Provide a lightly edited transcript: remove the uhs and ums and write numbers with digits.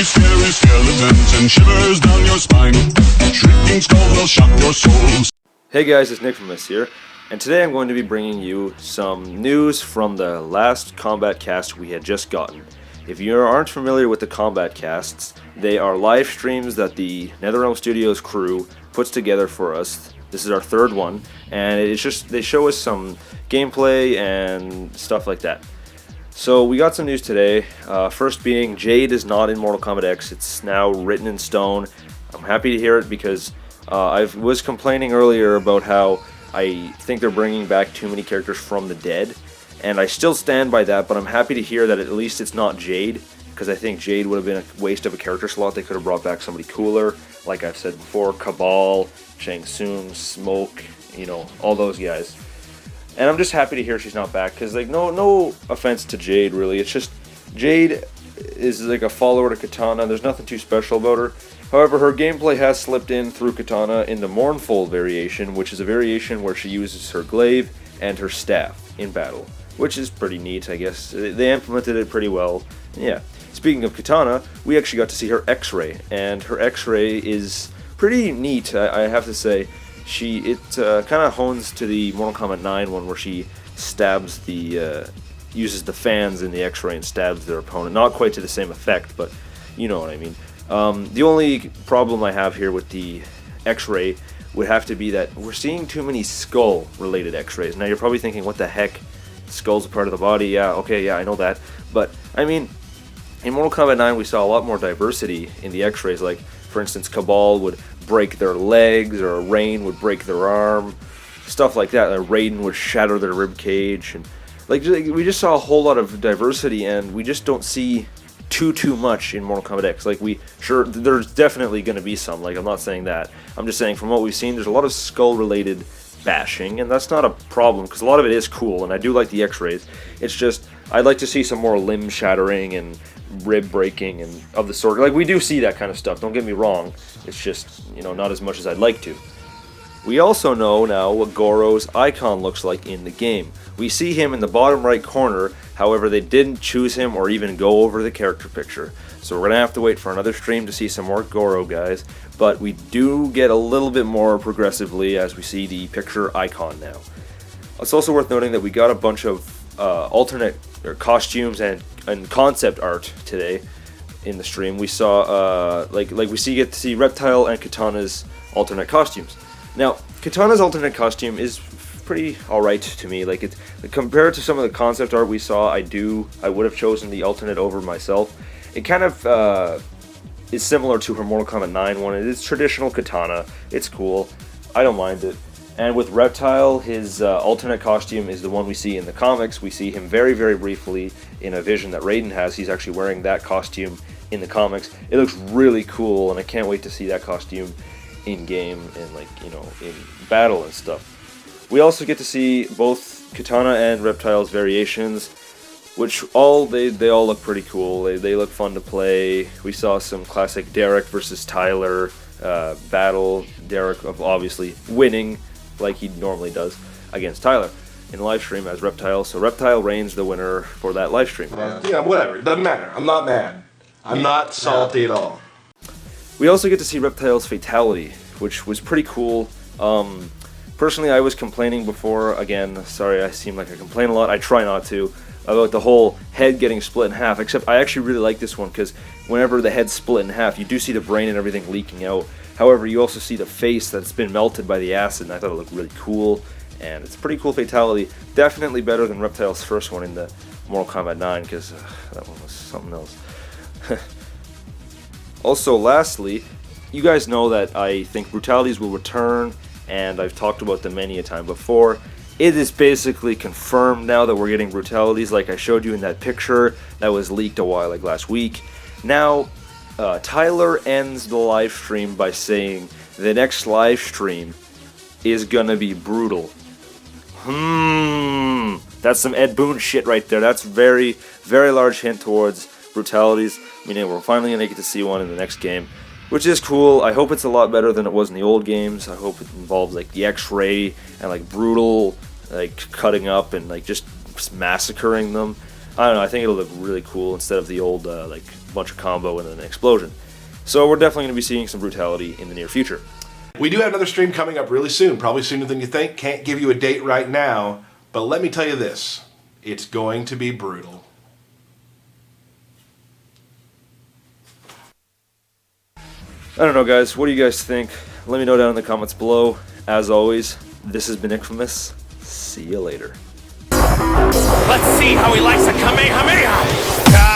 scary skeletons and shivers down your spine. Shrieking skulls will shock your souls. Hey guys, it's Nick from Us here, and today I'm going to be bringing you some news from the last Kombat Kast we had just gotten. If you aren't familiar with the Kombat Kasts, they are live streams that the NetherRealm Studios crew puts together for us. This is our third one, and it's just they show us some gameplay and stuff like that. So we got some news today. First being Jade is not in Mortal Kombat X. It's now written in stone. I'm happy to hear it because I was complaining earlier about how I think they're bringing back too many characters from the dead, and I still stand by that, but I'm happy to hear that at least it's not Jade, because I think Jade would have been a waste of a character slot. They could have brought back somebody cooler, like I've said before, Cabal, Shang Tsung, Smoke, you know, all those guys. And I'm just happy to hear she's not back, because like no offense to Jade really, it's just Jade is like a follower to Katana. There's nothing too special about her. However, her gameplay has slipped in through Katana in the Mournful variation, which is a variation where she uses her glaive and her staff in battle, which is pretty neat, I guess. They implemented it pretty well. Yeah. Speaking of Katana, we actually got to see her X-ray, and her X-ray is pretty neat, I have to say. It kind of hones to the Mortal Kombat 9 one where she stabs uses the fans in the X-ray and stabs their opponent. Not quite to the same effect, but you know what I mean. The only problem I have here with the X-ray would have to be that we're seeing too many skull-related X-rays. Now you're probably thinking, what the heck? Skull's a part of the body? Yeah, okay, yeah, I know that. But, I mean, in Mortal Kombat 9 we saw a lot more diversity in the X-rays. Like, for instance, Cabal would break their legs, or Rain would break their arm, stuff like that. Raiden would shatter their rib cage, and like we just saw a whole lot of diversity, and we just don't see too much in Mortal Kombat X. Like, there's definitely going to be some, like, I'm not saying that. I'm just saying from what we've seen, there's a lot of skull-related bashing, and that's not a problem, because a lot of it is cool, and I do like the X-rays. It's just, I'd like to see some more limb shattering and rib breaking and of the sort. Like, we do see that kind of stuff, don't get me wrong. It's just, you know, not as much as I'd like to. We also know now what Goro's icon looks like in the game. We see him in the bottom right corner, however they didn't choose him or even go over the character picture. So we're going to have to wait for another stream to see some more Goro guys, but we do get a little bit more progressively as we see the picture icon now. It's also worth noting that we got a bunch of alternate costumes and concept art today in the stream. We saw get to see Reptile and Katana's alternate costumes. Now, Katana's alternate costume is pretty alright to me. Like, compared to some of the concept art we saw, I would have chosen the alternate over myself. It kind of is similar to her Mortal Kombat 9 one. It is traditional Katana. It's cool. I don't mind it. And with Reptile, his alternate costume is the one we see in the comics. We see him very, very briefly in a vision that Raiden has. He's actually wearing that costume in the comics. It looks really cool, and I can't wait to see that costume in game and, like, you know, in battle and stuff. We also get to see both Katana and Reptile's variations, which they all look pretty cool. They look fun to play. We saw some classic Derek versus Tyler battle. Derek obviously winning like he normally does against Tyler in the live stream as Reptile. So Reptile reigns the winner for that live stream. Yeah, whatever. It doesn't matter. I'm not mad. I'm not salty at all. We also get to see Reptile's fatality, which was pretty cool. Personally, I was complaining before. Again, sorry, I seem like I complain a lot. I try not to. About the whole head getting split in half, except I actually really like this one, because whenever the head's split in half, you do see the brain and everything leaking out. However, you also see the face that's been melted by the acid, and I thought it looked really cool, and it's a pretty cool fatality. Definitely better than Reptile's first one in the Mortal Kombat 9, because that one was something else. Also, lastly, you guys know that I think brutalities will return, and I've talked about them many a time before. It is basically confirmed now that we're getting brutalities, like I showed you in that picture that was leaked a while, like last week. Now, Tyler ends the live stream by saying the next live stream is gonna be brutal. That's some Ed Boon shit right there. That's very, very large hint towards brutalities. Meaning we're finally gonna get to see one in the next game, which is cool. I hope it's a lot better than it was in the old games. I hope it involves like the X-ray and like brutal, like cutting up and like just massacring them. I don't know. I think it'll look really cool instead of the old like bunch of combo and then an explosion. So we're definitely going to be seeing some brutality in the near future. We do have another stream coming up really soon, probably sooner than you think. Can't give you a date right now, but let me tell you this. It's going to be brutal. I don't know, guys. What do you guys think? Let me know down in the comments below. As always, this has been Infamous. See you later. Let's see how he likes a Kamehameha!